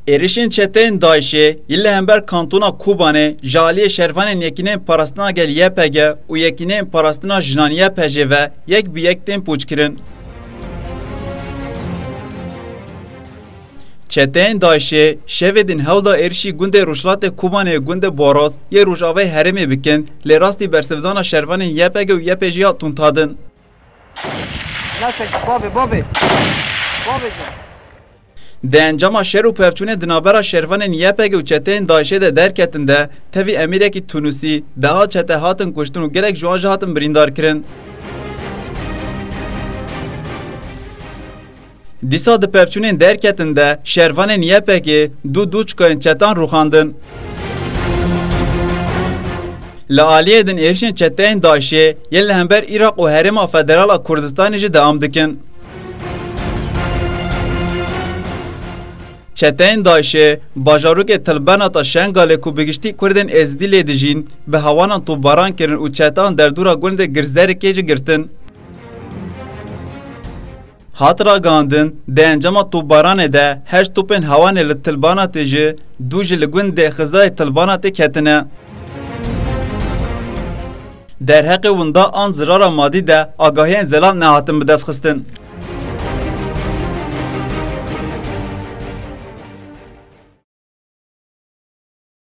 Erişin çeteyin Daişê ille hember kantona Kubanê jaliyê şervanên yekînên parastina gel YPG û yekînên parastina jinaniya PJV yek bi yek tên pûçkirin. Çeteyên Daişê şevê din hewla êrişî gundê Rojhilatê Kubanê gundê Boros yê Rojavayê herêmê bikin lê rastî bersivdana şervanên YPG û YPJ ya tûntadin. Di encama şer û pevçûnê di navbera şervanên YPG û çeteyên Daişê de derketin de tevî emîrekî Tunusî deha çete hatin kuştin û gelek ji wan jî hatin birîndarkirin. Dîsa di pevçûnên derketin de şervanên YPG du çikayên çetan rûxandin. Li aliyê din êrişên çeteyên Daişê yên li hember Iraq û Herêma Federal a Kurdistanê jî deam dikin. Çeteyên Daişê bajarokê Tilbenata Şengalê ku bi giştî Kurdên Êzidîlê dijîn bi hewanan topbaran kirin û çetan derdora gundê Girzerikê jî girtin. Hat ragandin di encama topbaranê de heşt topên hewanê li Tilbenatê jî du jî li gundê Xizayê Tilbenatê ketine. Derheqê winda an zirara madî de agahiyên zelal nehatin bidestxistin.